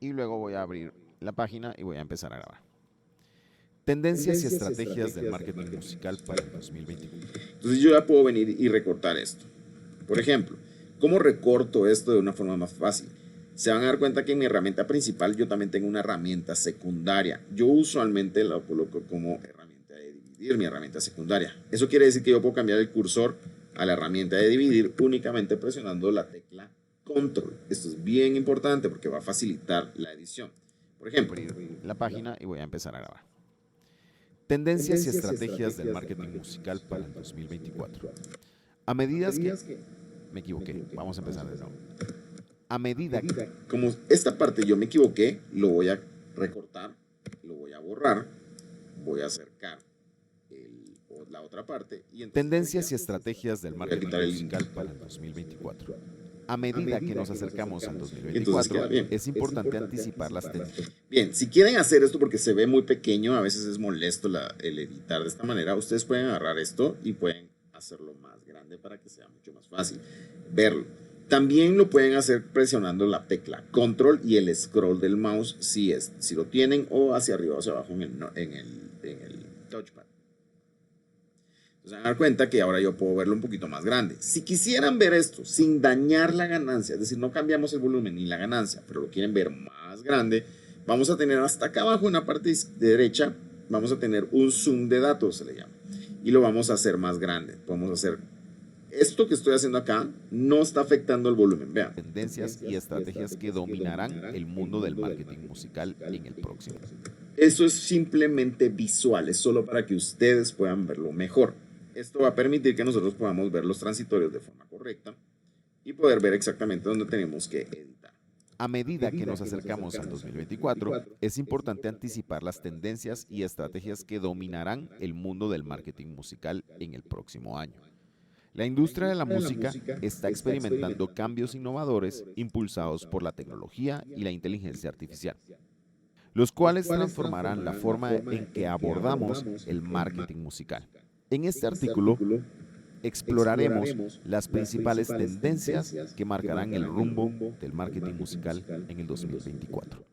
y luego voy a abrir la página y voy a empezar a grabar. Tendencias y estrategias del marketing musical para el 2021. Entonces yo ya puedo venir y recortar esto. Por ejemplo, ¿cómo recorto esto de una forma más fácil? Se van a dar cuenta que en mi herramienta principal yo también tengo una herramienta secundaria. Yo usualmente la coloco como herramienta de dividir, mi herramienta secundaria. Eso quiere decir que yo puedo cambiar el cursor a la herramienta de dividir únicamente presionando la tecla control. Esto es bien importante porque va a facilitar la edición. Por ejemplo, la página y voy a empezar a grabar. Tendencias y estrategias del marketing musical para el 2024. A medida que... Me equivoqué, vamos a empezar de nuevo. A medida que... Como esta parte yo me equivoqué, lo voy a recortar, lo voy a borrar, voy a acercar la otra parte. Y tendencias y estrategias del marketing musical para el 2024. A medida que nos acercamos al 2024, es importante anticipar las tendencias. Bien, si quieren hacer esto porque se ve muy pequeño, a veces es molesto el editar de esta manera, ustedes pueden agarrar esto y pueden hacerlo más grande para que sea mucho más fácil verlo. También lo pueden hacer presionando la tecla control y el scroll del mouse si lo tienen, o hacia arriba o hacia abajo en el touchpad. Entonces se van a dar cuenta que ahora yo puedo verlo un poquito más grande. Si quisieran ver esto sin dañar la ganancia, es decir, no cambiamos el volumen ni la ganancia, pero lo quieren ver más grande, vamos a tener hasta acá abajo en la parte derecha, vamos a tener un zoom de datos, se le llama, y lo vamos a hacer más grande. Podemos hacer esto que estoy haciendo acá, no está afectando el volumen, vean. Tendencias y estrategias que dominarán el mundo del marketing musical en el próximo. Eso es simplemente visual, es solo para que ustedes puedan verlo mejor. Esto va a permitir que nosotros podamos ver los transitorios de forma correcta y poder ver exactamente dónde tenemos que editar. A medida que nos acercamos al 2024, es importante anticipar las tendencias y estrategias que dominarán el mundo del marketing musical en el próximo año. La industria de la música está experimentando cambios innovadores impulsados por la tecnología y la inteligencia artificial, los cuales transformarán la forma en que abordamos el marketing musical. En este artículo exploraremos las principales tendencias que marcarán el rumbo del marketing musical en el 2024.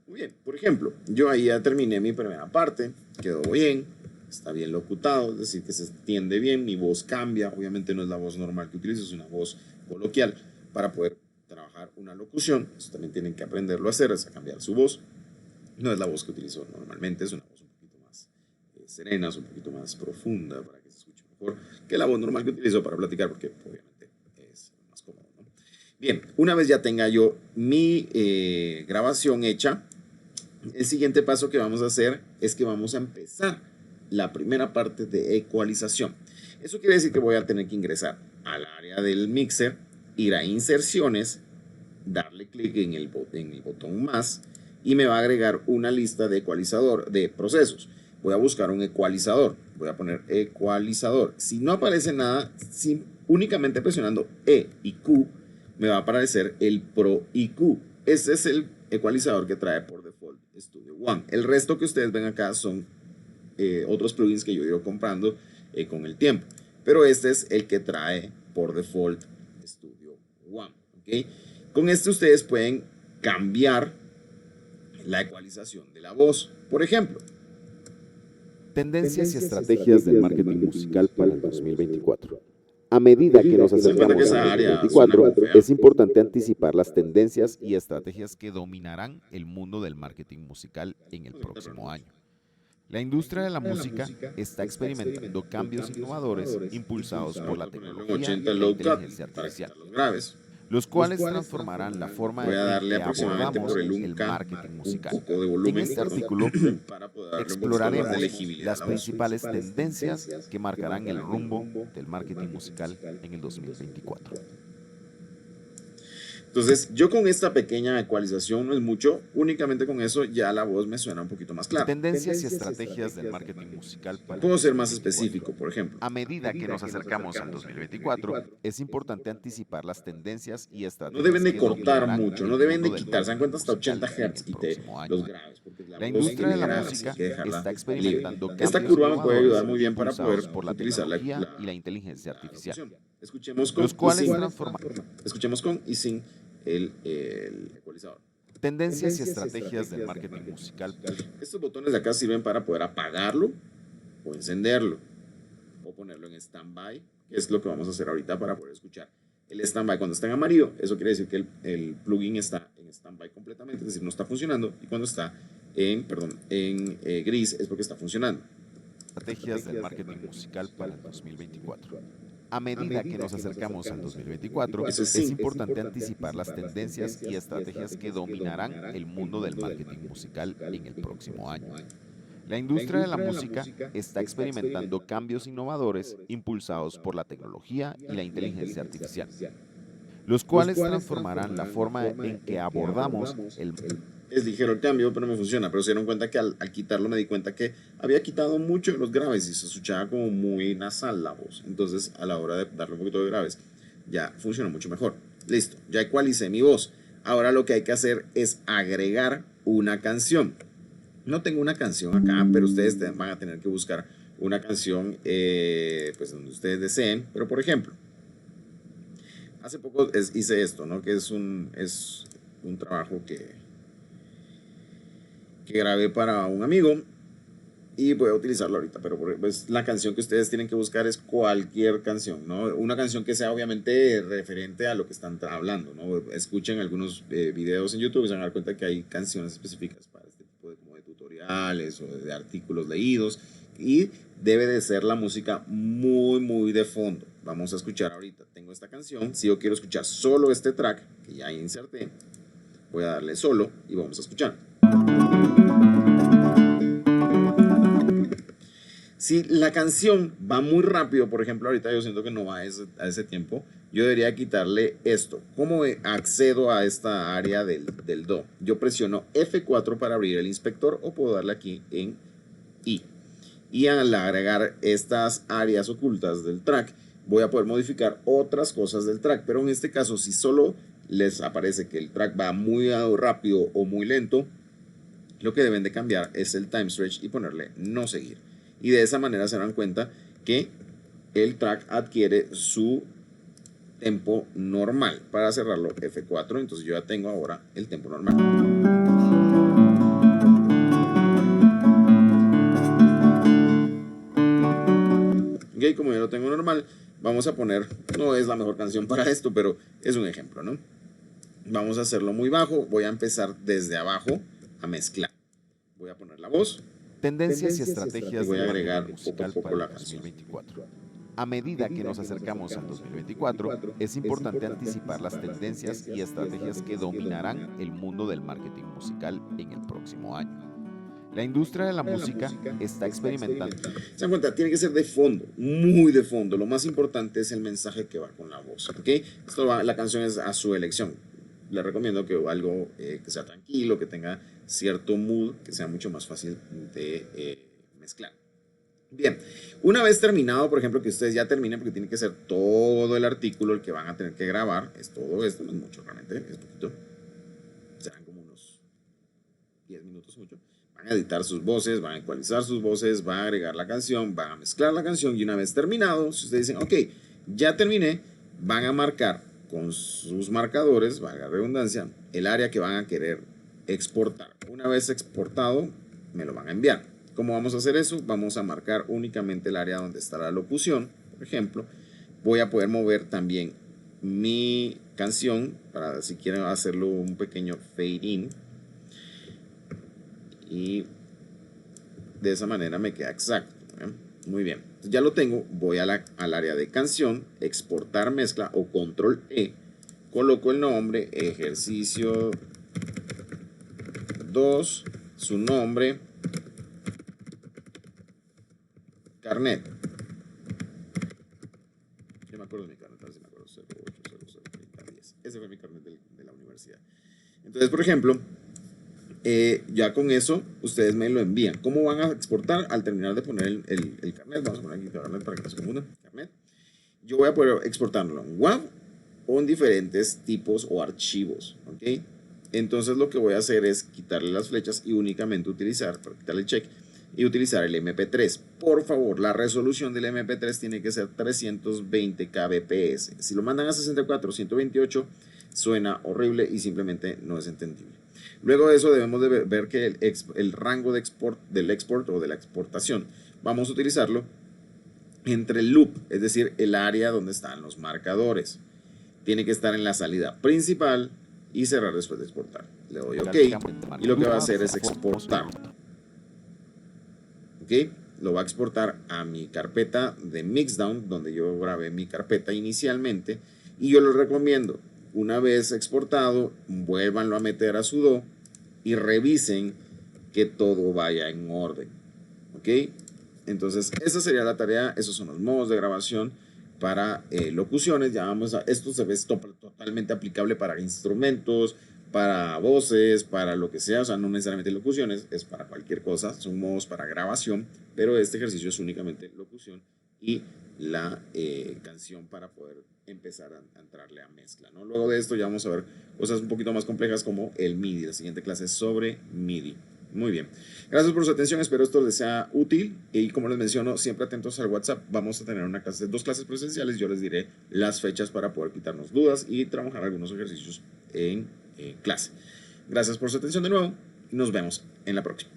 Muy bien, por ejemplo, yo ahí ya terminé mi primera parte, quedó bien, está bien locutado, es decir, que se entiende bien, mi voz cambia, obviamente no es la voz normal que utilizo, es una voz coloquial para poder trabajar una locución. Eso también tienen que aprenderlo a hacer, es a cambiar su voz. No es la voz que utilizo normalmente, es una voz un poquito más serena, es un poquito más profunda para que se escuche mejor que la voz normal que utilizo para platicar, porque obviamente es más cómodo, ¿no? Bien, una vez ya tenga yo mi grabación hecha, el siguiente paso que vamos a hacer es que vamos a empezar la primera parte de ecualización. Eso quiere decir que voy a tener que ingresar al área del mixer, ir a inserciones, darle clic en el botón más y me va a agregar una lista de ecualizador de procesos. Voy a buscar un ecualizador, voy a poner ecualizador. Si no aparece nada, únicamente presionando E y Q me va a aparecer el Pro IQ. Este es el ecualizador que trae por default Studio One. El resto que ustedes ven acá son otros plugins que yo he ido comprando con el tiempo. Pero este es el que trae por default Studio One. ¿Okay? Con este ustedes pueden cambiar la ecualización de la voz. Por ejemplo, tendencias y estrategias del marketing musical para el 2024. A medida que nos acercamos al 2024, es importante anticipar las tendencias y estrategias que dominarán el mundo del marketing musical en el próximo año. La industria de la música está experimentando cambios innovadores impulsados por la tecnología y la inteligencia artificial, los cuales transformarán la forma en que abordamos el marketing musical. En este artículo exploraremos las principales tendencias que marcarán el rumbo del marketing musical en el 2024. Entonces, yo con esta pequeña ecualización, no es mucho, únicamente con eso ya la voz me suena un poquito más clara. Tendencias y estrategias del marketing musical para Puedo ser más específico, por ejemplo. A medida que nos acercamos al 2024, es importante anticipar las tendencias y estrategias. No deben de cortar mucho, no deben de quitar. Se dan cuenta, hasta 80 Hz quité los graves. Porque la industria de la música está experimentando cambios. Esta curva me puede ayudar muy bien para poder por la utilizar tecnología y la inteligencia artificial, Escuchemos con los cuales escuchemos con y sin el ecualizador. Tendencias y estrategias del marketing musical. Estos botones de acá sirven para poder apagarlo o encenderlo o ponerlo en stand-by, que es lo que vamos a hacer ahorita para poder escuchar. El stand-by cuando está en amarillo, eso quiere decir que el plugin está en stand-by completamente, es decir, no está funcionando, y cuando está en gris es porque está funcionando. Estrategias del marketing musical para el 2024. A medida que nos acercamos al 2024, es importante anticipar las tendencias y estrategias que dominarán el mundo del marketing musical en el próximo año. La industria de la música está experimentando cambios innovadores impulsados por la tecnología y la inteligencia artificial, los cuales transformarán la forma en que abordamos el... Es ligero el cambio, pero me funciona. Pero se dieron cuenta que al quitarlo me di cuenta que había quitado mucho de los graves y se escuchaba como muy nasal la voz. Entonces, a la hora de darle un poquito de graves, ya funcionó mucho mejor. Listo, ya ecualicé mi voz. Ahora lo que hay que hacer es agregar una canción. No tengo una canción acá, pero ustedes van a tener que buscar una canción pues donde ustedes deseen. Pero, por ejemplo, hace poco hice esto, ¿no? Que es un trabajo que grabé para un amigo y voy a utilizarlo ahorita, pero pues, la canción que ustedes tienen que buscar es cualquier canción, ¿no? Una canción que sea obviamente referente a lo que están hablando, ¿no? Escuchen algunos videos en YouTube y se van a dar cuenta que hay canciones específicas para este tipo de, como de tutoriales o de artículos leídos, y debe de ser la música muy de fondo. Vamos a escuchar ahorita, tengo esta canción, si yo quiero escuchar solo este track que ya inserté, voy a darle solo y vamos a escuchar. Si la canción va muy rápido, por ejemplo, ahorita yo siento que no va a ese tiempo, yo debería quitarle esto. ¿Cómo accedo a esta área del Do? Yo presiono F4 para abrir el inspector o puedo darle aquí en I. y al agregar estas áreas ocultas del track, voy a poder modificar otras cosas del track. Pero en este caso, si solo les aparece que el track va muy rápido o muy lento, lo que deben de cambiar es el time stretch y ponerle no seguir. Y de esa manera se dan cuenta que el track adquiere su tempo normal. Para cerrarlo, F4, entonces yo ya tengo ahora el tempo normal. Ok, como ya lo tengo normal, vamos a poner, no es la mejor canción para esto, pero es un ejemplo, ¿no? Vamos a hacerlo muy bajo, voy a empezar desde abajo a mezclar. Voy a poner la voz. Tendencias y estrategias voy a del agregar marketing musical poco para la el canción. 2024. A medida que nos acercamos al 2024, es importante anticipar las tendencias y estrategias que dominarán el mundo del marketing musical en el próximo año. La industria de la música está experimentando. Se dan cuenta, tiene que ser de fondo, muy de fondo. Lo más importante es el mensaje que va con la voz, ¿ok? La canción es a su elección. Le recomiendo que algo que sea tranquilo, que tenga cierto mood, que sea mucho más fácil de mezclar. Bien, una vez terminado, por ejemplo, que ustedes ya terminen, porque tiene que ser todo el artículo el que van a tener que grabar, es todo esto, no es mucho realmente, es poquito, serán como unos 10 minutos mucho. Van a editar sus voces, van a ecualizar sus voces, van a agregar la canción, van a mezclar la canción y una vez terminado, si ustedes dicen, ok, ya terminé, van a marcar con sus marcadores, valga la redundancia, el área que van a querer exportar. Una vez exportado, me lo van a enviar. ¿Cómo vamos a hacer eso? Vamos a marcar únicamente el área donde está la locución, por ejemplo. Voy a poder mover también mi canción, para si quieren hacerlo un pequeño fade in. Y de esa manera me queda exacto. Muy bien. Ya lo tengo. Voy al área de canción, exportar mezcla o control E. Coloco el nombre, ejercicio 2, su nombre, carnet. Yo me acuerdo de mi carnet, a ver si me acuerdo, 08003010. Ese fue mi carnet de la universidad. Entonces, por ejemplo, ya con eso ustedes me lo envían. ¿Cómo van a exportar? Al terminar de poner el carnet, vamos a poner aquí carnet para que no se confundan, carnet. Yo voy a poder exportarlo en WAV o en diferentes tipos o archivos, ¿ok? Entonces lo que voy a hacer es quitarle las flechas y únicamente utilizar, para quitarle el check, y utilizar el MP3. Por favor, la resolución del MP3 tiene que ser 320 kbps. Si lo mandan a 64 128, suena horrible y simplemente no es entendible. Luego de eso debemos de ver que el rango del export o de la exportación, vamos a utilizarlo entre el loop, es decir, el área donde están los marcadores. Tiene que estar en la salida principal y cerrar después de exportar. Le doy OK y lo que va a hacer es exportar. ¿Ok? Lo va a exportar a mi carpeta de Mixdown, donde yo grabé mi carpeta inicialmente. Y yo les recomiendo, una vez exportado, vuélvanlo a meter a su DAW y revisen que todo vaya en orden. ¿Ok? Entonces, esa sería la tarea. Esos son los modos de grabación para locuciones. Ya vamos a, esto se ve totalmente aplicable para instrumentos, para voces, para lo que sea, o sea, no necesariamente locuciones, es para cualquier cosa, son modos para grabación, pero este ejercicio es únicamente locución y la canción para poder empezar a entrarle a mezcla, ¿no? Luego de esto ya vamos a ver cosas un poquito más complejas como el MIDI. La siguiente clase es sobre MIDI. Muy bien, gracias por su atención, espero esto les sea útil y como les menciono, siempre atentos al WhatsApp. Vamos a tener dos clases presenciales, yo les diré las fechas para poder quitarnos dudas y trabajar algunos ejercicios en clase. Gracias por su atención de nuevo y nos vemos en la próxima.